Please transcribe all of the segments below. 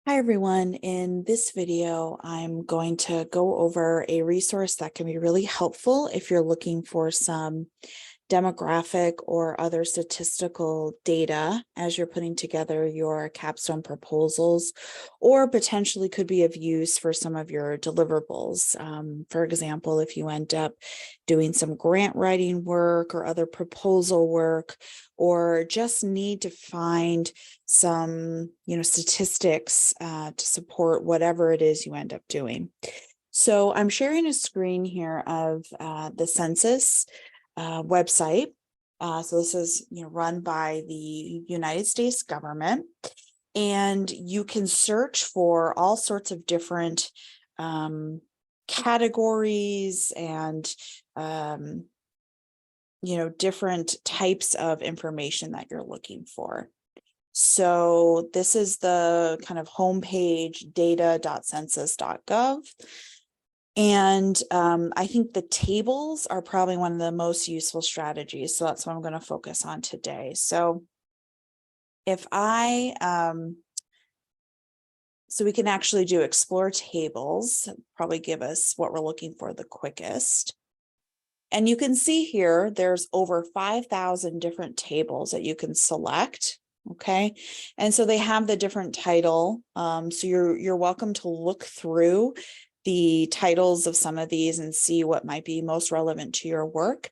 Hi everyone. In this video, I'm going to go over a resource that can be really helpful if you're looking for some demographic or other statistical data as you're putting together your capstone proposals, or potentially could be of use for some of your deliverables. For example, if you end up doing some grant writing work or other proposal work, or just need to find some, statistics to support whatever it is you end up doing. So I'm sharing a screen here of the Census website. So this is run by the United States government, and you can search for all sorts of different categories and different types of information that you're looking for. So this is the kind of homepage, data.census.gov. And I think the tables are probably one of the most useful strategies. So that's what I'm going to focus on today. So if so we can actually do explore tables, probably give us what we're looking for the quickest. And you can see here, there's over 5,000 different tables that you can select. Okay. And so they have the different title. So you're welcome to look through the titles of some of these and see what might be most relevant to your work.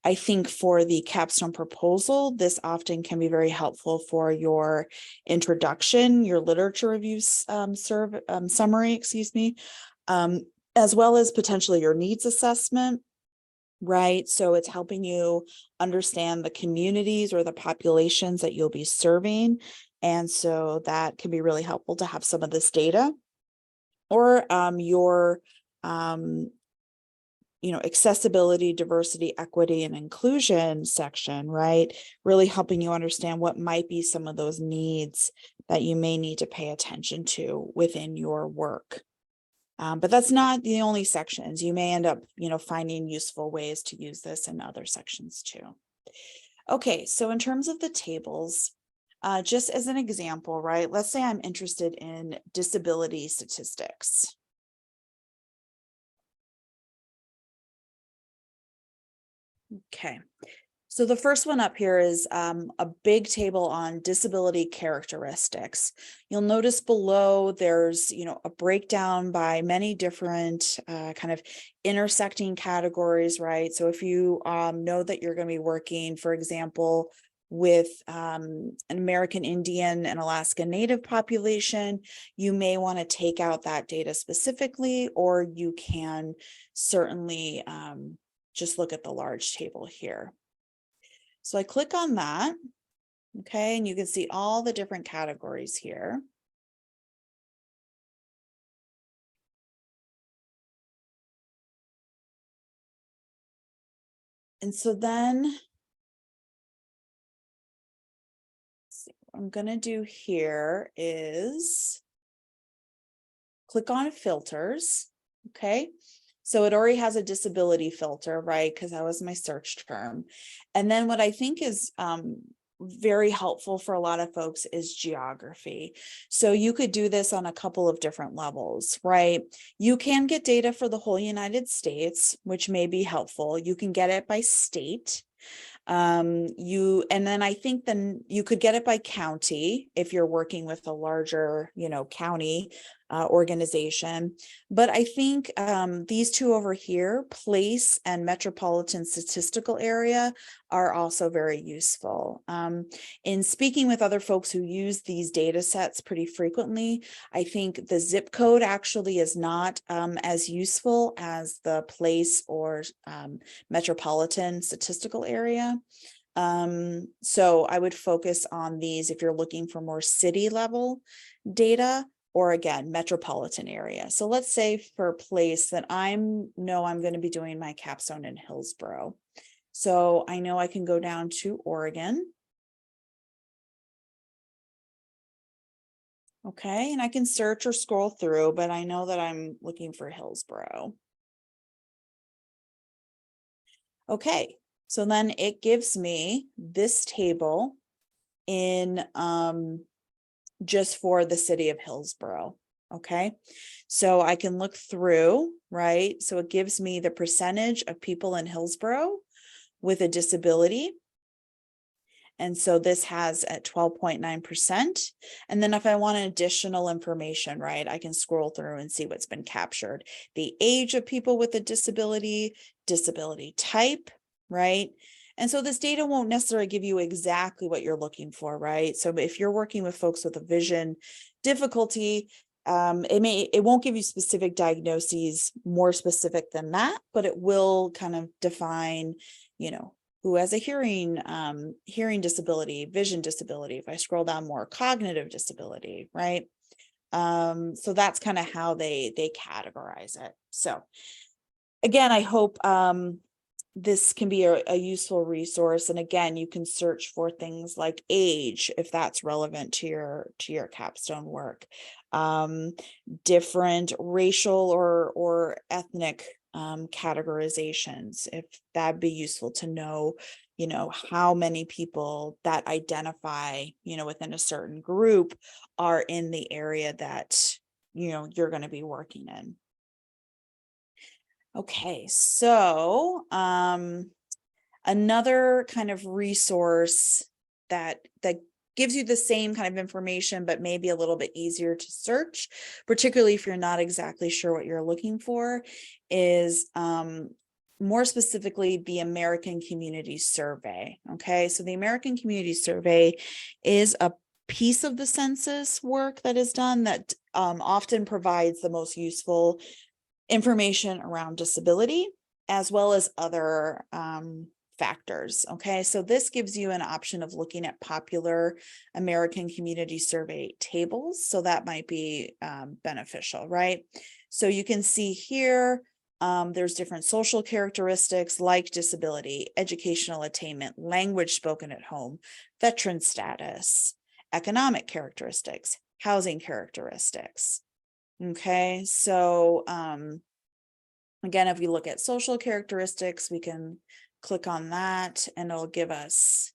I think for the capstone proposal, this often can be very helpful for your introduction, your literature review summary, as well as potentially your needs assessment. Right. So it's helping you understand the communities or the populations that you'll be serving. And so that can be really helpful to have some of this data, or your accessibility, diversity, equity, and inclusion section, right? Really helping you understand what might be some of those needs that you may need to pay attention to within your work. But that's not the only sections. You may end up, finding useful ways to use this in other sections too. Okay, so in terms of the tables, just as an example, right? Let's say I'm interested in disability statistics. Okay. So the first one up here is a big table on disability characteristics. You'll notice below there's, a breakdown by many different kind of intersecting categories, right? So if you know that you're going to be working, for example, with an American Indian and Alaska Native population, you may want to take out that data specifically, or you can certainly just look at the large table here. So I click on that, okay, and you can see all the different categories here. And so then what I'm going to do here is click on filters, okay? So it already has a disability filter, right? Because that was my search term. And then what I think is very helpful for a lot of folks is geography. So you could do this on a couple of different levels, right? You can get data for the whole United States, which may be helpful. You can get it by state. And then I think then you could get it by county if you're working with a larger, county organization. But I think these two over here, place and metropolitan statistical area, are also very useful. In speaking with other folks who use these data sets pretty frequently, I think the zip code actually is not as useful as the place or metropolitan statistical area. So I would focus on these if you're looking for more city level data, or again, metropolitan area. So let's say for a place that I'm going to be doing my capstone in Hillsborough. So I know I can go down to Oregon. Okay, and I can search or scroll through, but I know that I'm looking for Hillsborough. Okay, so then it gives me this table in just for the city of Hillsborough. Okay, so I can look through, right? So it gives me the percentage of people in Hillsborough with a disability. And so this has at 12.9%. And then if I want additional information, right, I can scroll through and see what's been captured. The age of people with a disability, disability type, right? And so this data won't necessarily give you exactly what you're looking for, right? So if you're working with folks with a vision difficulty, it won't give you specific diagnoses more specific than that, but it will kind of define, who has a hearing disability, vision disability. If I scroll down more, cognitive disability, right? So that's kind of how they categorize it. So again, I hope this can be a useful resource. And again, you can search for things like age, if that's relevant to your capstone work, different racial or ethnic categorizations, if that'd be useful to know, how many people that identify, within a certain group are in the area that, you're going to be working in. Okay, so another kind of resource that gives you the same kind of information, but maybe a little bit easier to search, particularly if you're not exactly sure what you're looking for, is more specifically the American Community Survey. Okay, so the American Community Survey is a piece of the census work that is done that often provides the most useful information around disability, as well as other factors. Okay, so this gives you an option of looking at popular American Community Survey tables. So that might be beneficial, right? So you can see here, there's different social characteristics like disability, educational attainment, language spoken at home, veteran status, economic characteristics, housing characteristics. Okay, so again, if we look at social characteristics, we can click on that and it'll give us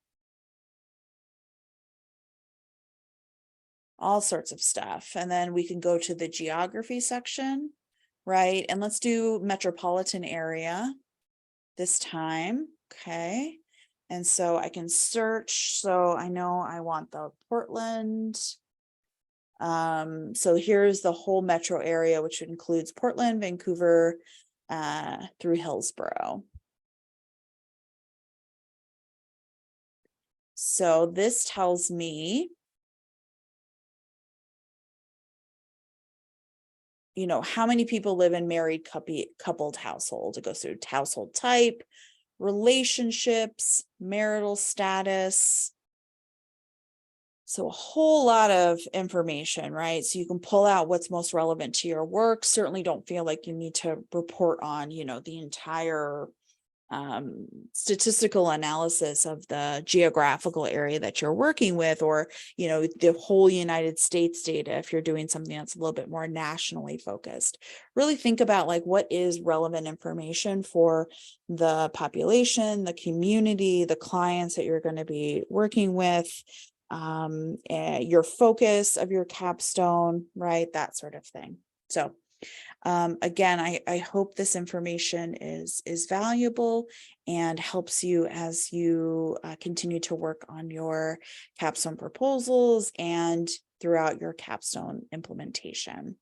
all sorts of stuff. And then we can go to the geography section, right? And let's do metropolitan area this time. Okay, and so I can search. So I know I want the Portland. So here's the whole metro area, which includes Portland, Vancouver, through Hillsborough. So this tells me, how many people live in married coupled households. It goes through household type, relationships, marital status. So a whole lot of information, right? So you can pull out what's most relevant to your work. Certainly don't feel like you need to report on, the entire statistical analysis of the geographical area that you're working with, or, the whole United States data, if you're doing something that's a little bit more nationally focused. Really think about like what is relevant information for the population, the community, the clients that you're going to be working with, your focus of your capstone, right? That sort of thing. So again, I hope this information is valuable and helps you as you continue to work on your capstone proposals and throughout your capstone implementation.